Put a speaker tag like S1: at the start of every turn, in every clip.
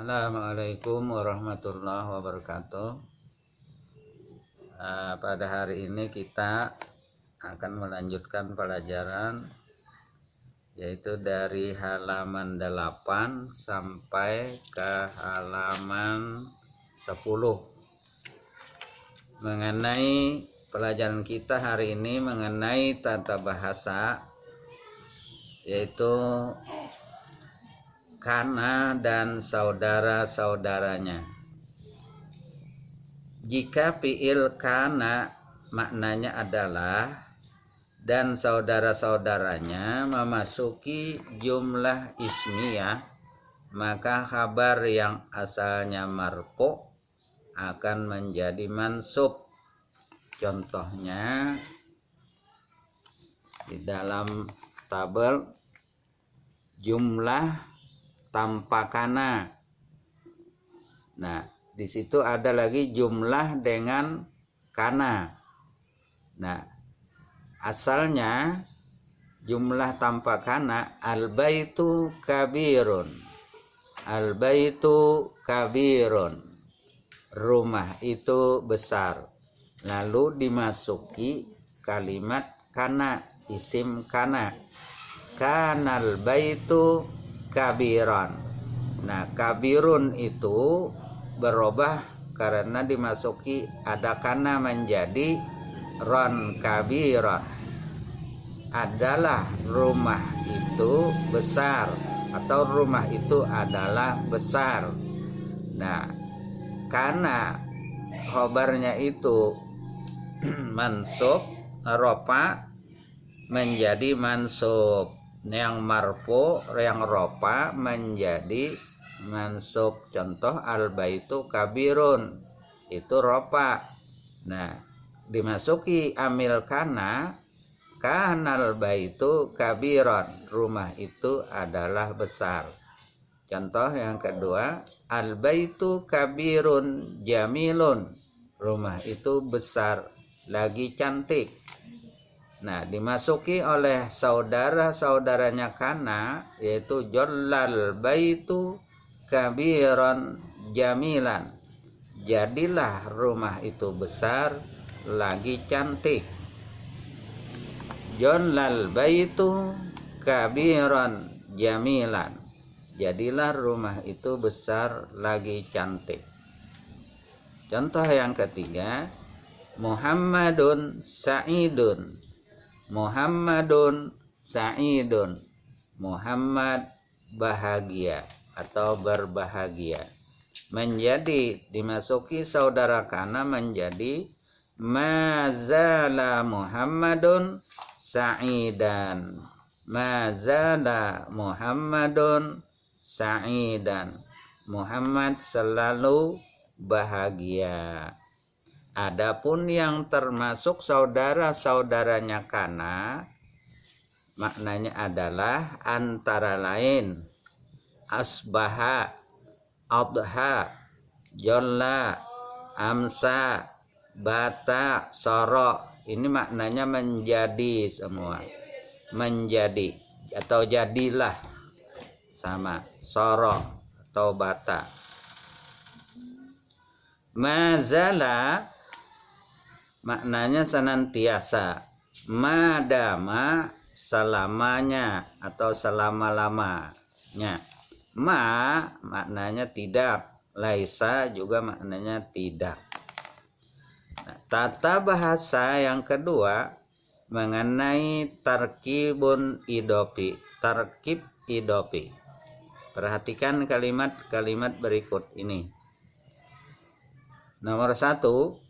S1: Assalamualaikum warahmatullahi wabarakatuh. Pada hari ini kita akan melanjutkan pelajaran, yaitu dari halaman 8 sampai ke halaman 10. Mengenai pelajaran kita hari ini mengenai tata bahasa, yaitu kana dan saudara-saudaranya. Jika fiil kana maknanya adalah dan saudara-saudaranya memasuki jumlah ismiyah, maka khabar yang asalnya marfu akan menjadi mansub. Contohnya di dalam tabel jumlah tanpa kana. Nah, di situ ada lagi jumlah dengan kana. Nah, asalnya jumlah tanpa kana al-baitu kabirun. Al-baitu kabirun. Rumah itu besar. Lalu dimasuki kalimat kana, isim kana. Kanal baitu kabiran. Nah, kabirun itu berubah karena dimasuki ada kana menjadi ron kabiran. Adalah rumah itu besar atau rumah itu adalah besar. Nah, kana khobarnya itu mansub, ropa menjadi mansub. Yang marfu, yang ropa menjadi mansub. Contoh al-baitu kabirun, itu ropa. Nah, dimasuki amil kana, kanal baitu kabiron, rumah itu adalah besar. Contoh yang kedua, al-baitu kabirun jamilun, rumah itu besar lagi cantik. Nah, dimasuki oleh saudara-saudaranya kana, yaitu jollal baitu kabiran jamilan. Jadilah rumah itu besar lagi cantik. Jollal baitu kabiran jamilan. Jadilah rumah itu besar lagi cantik. Contoh yang ketiga, Muhammadun sa'idun. Muhammadun sa'idun. Muhammad bahagia atau berbahagia. Menjadi dimasuki saudara kana menjadi mazala Muhammadun sa'idan. Mazala Muhammadun sa'idan. Muhammad selalu bahagia. Adapun yang termasuk saudara-saudaranya kana, maknanya adalah antara lain asbaha, adha, jolla, amsa, bata, soro. Ini maknanya menjadi semua. Menjadi atau jadilah sama soro atau bata. Mazala maknanya senantiasa. Madama selamanya atau selama-lamanya. Ma maknanya tidak. Laisa juga maknanya tidak. Nah, tata bahasa yang kedua mengenai tarkibun idopi. Tarkib idopi. Perhatikan kalimat-kalimat berikut ini. Nomor 1,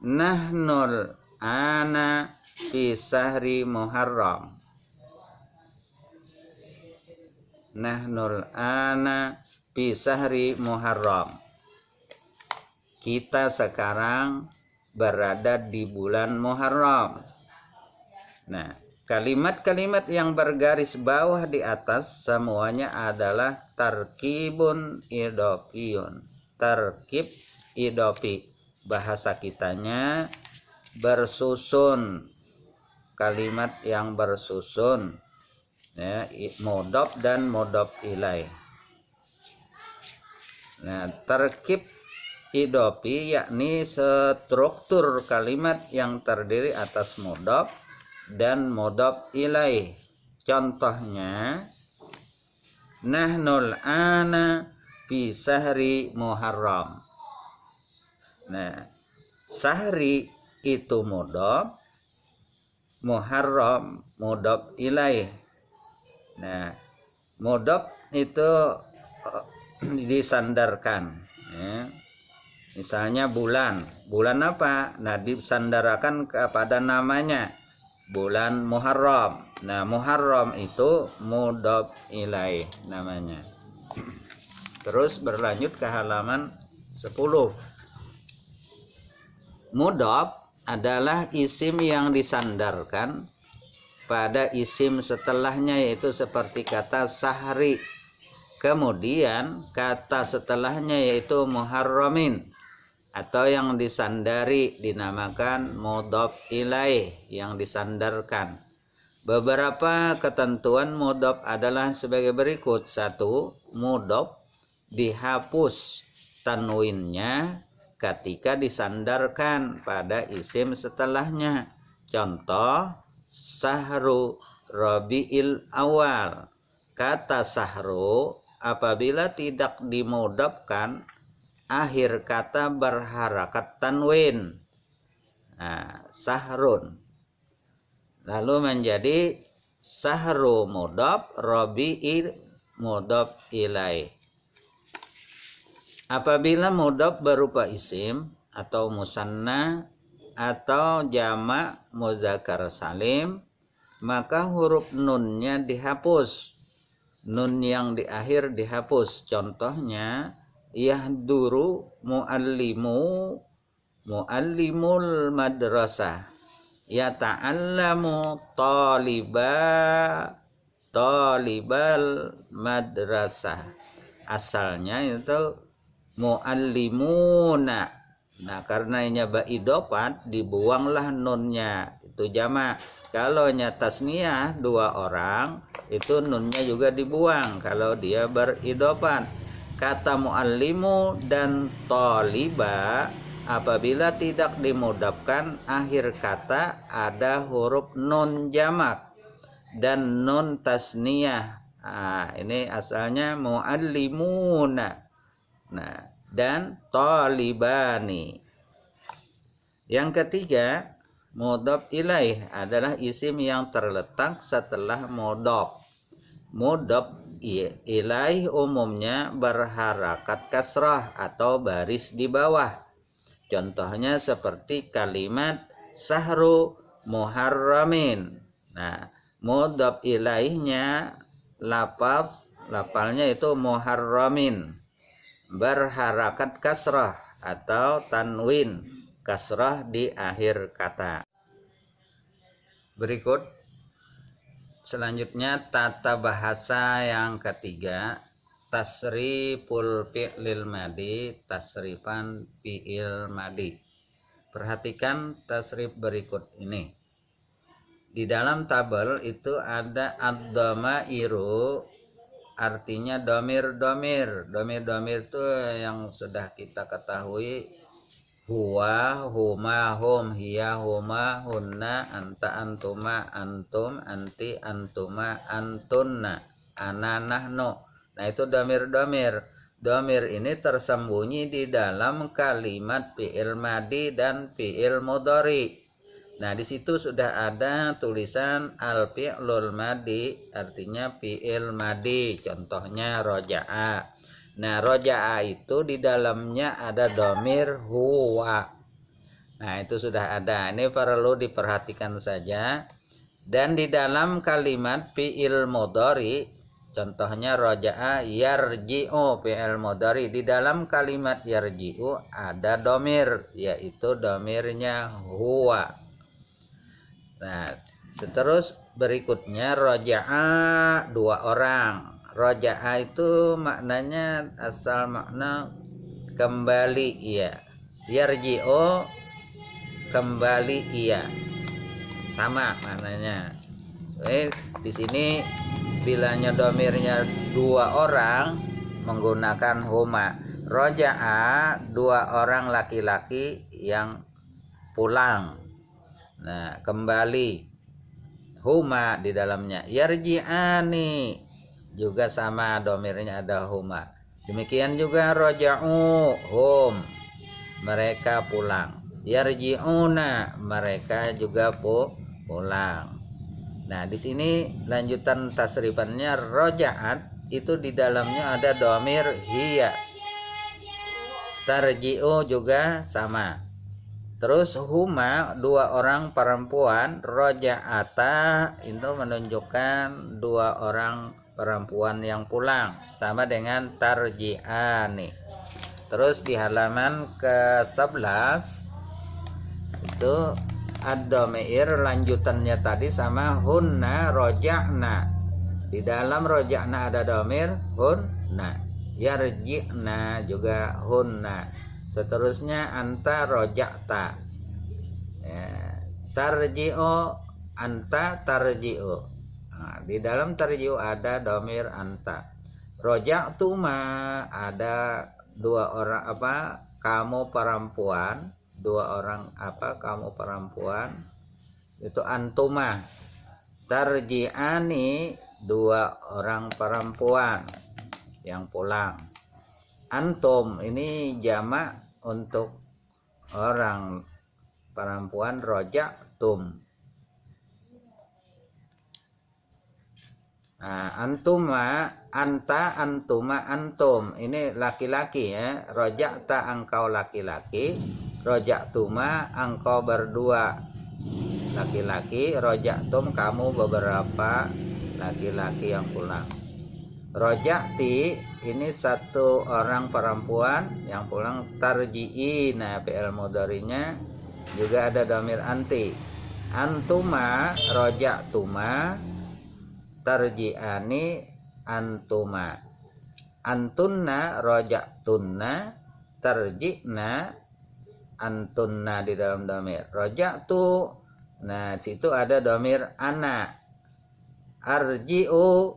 S1: nahnul ana fi sahri Muharram. Nahnul ana fi sahri Muharram. Kita sekarang berada di bulan Muharram. Nah, kalimat-kalimat yang bergaris bawah di atas semuanya adalah tarkibun idofiyun. Tarkib idofi. Bahasa kitanya bersusun, kalimat yang bersusun, ya, modop dan modop ilaih. Nah, terkib idofi yakni struktur kalimat yang terdiri atas mudhof dan mudhof ilaih. Contohnya, nahnul ana fi sahri Muharram. Nah, sahri itu mudhof, Muharram mudhof ilaih. Nah, mudhof itu disandarkan, ya. Misalnya bulan apa? Nah, disandarakan kepada namanya, bulan Muharram. Nah, Muharram itu mudhof ilaih namanya. Terus berlanjut ke halaman 10. Mudhof adalah isim yang disandarkan pada isim setelahnya, yaitu seperti kata sahri. Kemudian kata setelahnya yaitu muharramin, atau yang disandari dinamakan mudhof ilaih, yang disandarkan. Beberapa ketentuan mudhof adalah sebagai berikut. 1. Mudhof dihapus tanwinnya ketika disandarkan pada isim setelahnya. Contoh, sahru Rabiul Awal. Kata sahru apabila tidak dimudhofkan, akhir kata berharakat tanwin. Nah, sahrun. Lalu menjadi sahru mudhof, Rabi'il mudhof ilaih. Apabila mudhof berupa isim atau musanna atau jamak muzakkar salim, maka huruf nunnya dihapus. Nun yang di akhir dihapus. Contohnya, yahduru muallimul madrasah, yata'allamu talibal madrasah. Asalnya itu muallimuna. Nah, karena ini idofat, dibuanglah nunnya, itu jamak. Kalau tasniyah 2 orang, itu nunnya juga dibuang kalau dia beridofat. Kata muallimu dan taliba apabila tidak dimudhofkan, akhir kata ada huruf nun jamak dan nun tasniyah. Nah, ini asalnya muallimuna. Nah, dan talibani. Yang ketiga, mudhof ilaih adalah isim yang terletak setelah mudhof. Mudhof ilaih umumnya berharakat kasrah atau baris di bawah. Contohnya seperti kalimat sahru muharramin. Nah, mudhof ilaihnya lafalnya itu muharramin, berharakat kasrah atau tanwin kasrah di akhir kata. Berikut selanjutnya tata bahasa yang ketiga, tasriful fi'lil madi, tasrifan fi'il madi. Perhatikan tasrif berikut ini. Di dalam tabel itu ada ad-dhamairu, artinya domir-domir. Domir-domir itu yang sudah kita ketahui, huwa, huma, hum, hiya, huma, hunna, anta, antuma, antum, anti, antuma, antunna, ana, nahnu. Nah, itu domir-domir. Domir ini tersembunyi di dalam kalimat fi'il madi dan fi'il mudhari. Nah, di situ sudah ada tulisan al-fi'lul madi, artinya fi'il madi. Contohnya roja'a. Nah, roja'a itu di dalamnya ada domir huwa. Nah, itu sudah ada. Ini perlu diperhatikan saja. Dan di dalam kalimat fi'il mudhari, contohnya roja'a yarji'u fi'il mudhari. Di dalam kalimat yarji'u ada domir, yaitu domirnya huwa. Nah, terus berikutnya roja'a 2 orang. Roja'a itu maknanya asal makna kembali, iya. Yarji'u kembali, iya. Sama maknanya. Di sini bilanya domirnya 2 orang menggunakan huma. roja'a dua orang laki-laki yang pulang. Nah, kembali. Huma di dalamnya. Yarji'ani juga sama domirnya ada huma. Demikian juga roja'u hum, mereka pulang. Yarji'una mereka juga pulang. Nah, di sini lanjutan tasrifannya roja'at itu di dalamnya ada domir hiya. Tarji'u juga sama. Terus huma dua orang perempuan, roja'ata itu menunjukkan dua orang perempuan yang pulang, sama dengan tarji'ani. Terus di halaman ke-11 itu ad-dhamir lanjutannya tadi sama hunna roja'na. Di dalam roja'na ada dhamir hunna. Yarji'na juga hunna. Seterusnya anta roja'ta. Ya, tarji'u anta tarji'u. Nah, di dalam tarji'u ada dhamir anta. Roja'tu ma ada dua orang kamu perempuan, dua orang kamu perempuan itu antuma. Tarji'ani dua orang perempuan yang pulang. Antum ini jamak untuk orang perempuan roja'tum. Nah, antuma, anta, antuma, antum. Ini laki-laki ya. Roja'ta engkau laki-laki. Roja'tuma engkau berdua laki-laki. Roja'tum kamu beberapa laki-laki yang pulang. Roja'ti ini satu orang perempuan yang pulang. Tarji'i, nah fi'il mudhari'nya juga ada dhamir anti. Antuma roja'tuma, tarji'ani antuma. Antunna roja'tunna, tarji'na antunna di dalam dhamir. Roja'tu, nah situ ada dhamir ana. Arji'u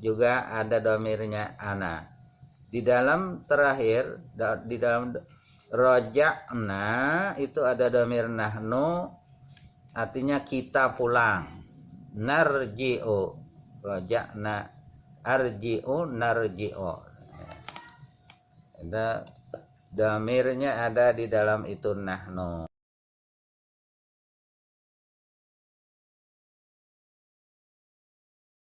S1: juga ada dhamirnya ana. Di dalam terakhir di dalam roja'na itu ada dhamir nahnu, artinya kita pulang. Narji'u roja'na, arji'u narji'u. Ada dhamirnya ada di dalam itu nahnu.